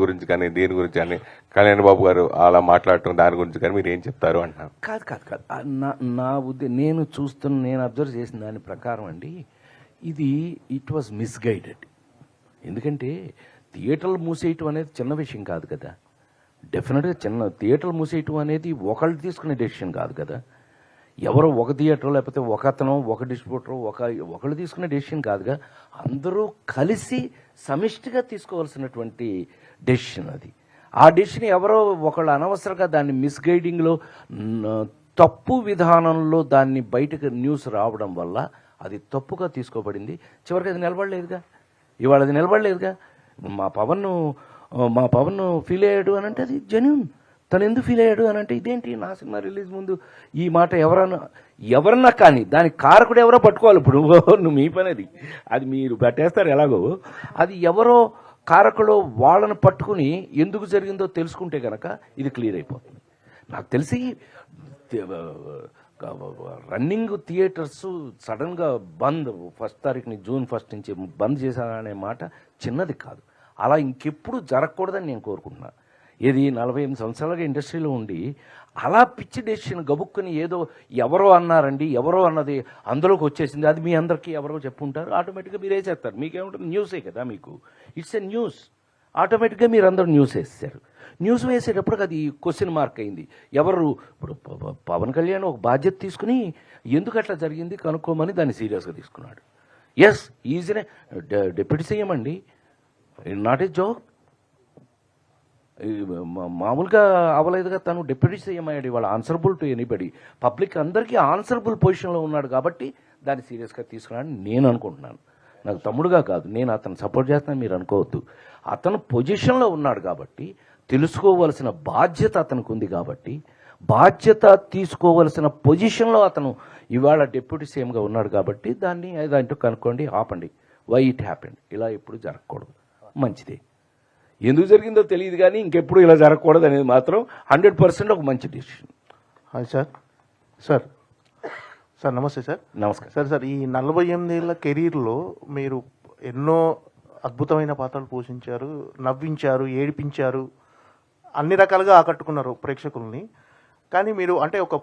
గురించి కానీ దేని గురించి కానీ కళ్యాణ్ బాబు గారు అలా మాట్లాడటం దాని గురించి కానీ మీరు ఏం చెప్తారు అంటున్నారు. కాదు నా నేను అబ్జర్వ్ చేసిన దాని ప్రకారం అండి, ఇది ఇట్ వాజ్ మిస్గైడెడ్. ఎందుకంటే థియేటర్లు మూసేయటం అనేది చిన్న విషయం కాదు కదా. డెఫినెట్గా థియేటర్లు మూసేయటం అనేది ఒకళ్ళు తీసుకునే డెసిషన్ కాదు కదా. ఎవరో ఒక థియేటర్ లేకపోతే ఒక అతను ఒక డిస్ట్రిబ్యూటర్ ఒకళ్ళు తీసుకునే డెసిషన్ కాదుగా. అందరూ కలిసి సమిష్టిగా తీసుకోవాల్సినటువంటి డెసిషన్ అది. ఆ డెసిషన్ ఎవరో ఒకళ్ళు అనవసరంగా దాన్ని మిస్గైడింగ్లో తప్పు విధానంలో దాన్ని బయటకు న్యూస్ రావడం వల్ల అది తప్పుగా తీసుకోబడింది. చివరికి అది నిలబడలేదుగా. ఇవాళ అది నిలబడలేదుగా. మా పవన్ ఫీల్ అయ్యాడు అని అంటే అది జెన్యూన్. తను ఎందుకు ఫీల్ అయ్యాడు అని అంటే ఇదేంటి నా సినిమా రిలీజ్ ముందు ఈ మాట ఎవరన్నా కానీ దానికి కారకుడు ఎవరో పట్టుకోవాలి. ఇప్పుడు నువ్వు మీ పని అది మీరు పెట్టేస్తారు ఎలాగో. అది ఎవరో కారకుడు వాళ్ళని పట్టుకుని ఎందుకు జరిగిందో తెలుసుకుంటే కనుక ఇది క్లియర్ అయిపోతుంది. నాకు తెలిసి రన్నింగ్ థియేటర్స్ సడన్గా బంద్ 1st తారీఖుని జూన్ 1 నుంచి బంద్ చేశారనే మాట చిన్నది కాదు. అలా ఇంకెప్పుడు జరగకూడదని నేను కోరుకుంటున్నాను. ఏది 48 సంవత్సరాలుగా ఇండస్ట్రీలో ఉండి అలా పిచ్చి డెసిషన్ గబుక్కుని ఏదో ఎవరో అన్నారండి, ఎవరో అన్నది అందులోకి వచ్చేసింది, అది మీ అందరికీ ఎవరో చెప్పుంటారు, ఆటోమేటిక్గా మీరు వేసేస్తారు. మీకేముంటుంది, న్యూసే కదా మీకు. It's a news. ఆటోమేటిక్గా మీరు అందరూ న్యూస్ వేసేసారు. న్యూస్ వేసేటప్పుడు అది క్వశ్చన్ మార్క్ అయింది. ఎవరు ఇప్పుడు పవన్ కళ్యాణ్ ఒక బాధ్యత తీసుకుని ఎందుకు అట్లా జరిగింది కనుక్కోమని దాన్ని సీరియస్గా తీసుకున్నాడు. ఎస్, ఈజీనే డిప్యూటీ సీఎం అండి, నాట్ ఏ జోక్. మామూలుగా అవ్వలేదుగా. తను డిప్యూటీ సీఎం అయ్యాడు. ఇవాళ ఆన్సరబుల్ టు ఎనీబడి. పబ్లిక్ అందరికీ ఆన్సరబుల్ పొజిషన్లో ఉన్నాడు కాబట్టి దాన్ని సీరియస్గా తీసుకున్నాడని నేను అనుకుంటున్నాను. నాకు తమ్ముడుగా కాదు, నేను అతను సపోర్ట్ చేస్తాను మీరు అనుకోవద్దు. అతను పొజిషన్లో ఉన్నాడు కాబట్టి తెలుసుకోవలసిన బాధ్యత అతనికి ఉంది కాబట్టి బాధ్యత తీసుకోవలసిన పొజిషన్లో అతను ఇవాళ డిప్యూటీ సీఎంగా ఉన్నాడు కాబట్టి దాన్ని ఏదంటూ కనుక్కోండి, ఆపండి. Why it happened. ఇలా ఎప్పుడు జరగకూడదు. మంచిదే. ఎందుకు జరిగిందో తెలియదు కానీ ఇంకెప్పుడు ఇలా జరగకూడదు అనేది మాత్రం 100% ఒక మంచి డిసిషన్. హాయ్ సార్ నమస్తే సార్. నమస్కారం సార్ ఈ 48 ఏళ్ల కెరీర్లో మీరు ఎన్నో అద్భుతమైన పాత్రలు పోషించారు, నవ్వించారు, ఏడిపించారు, అన్ని రకాలుగా ఆకట్టుకున్నారు ప్రేక్షకుల్ని. కానీ మీరు అంటే ఒక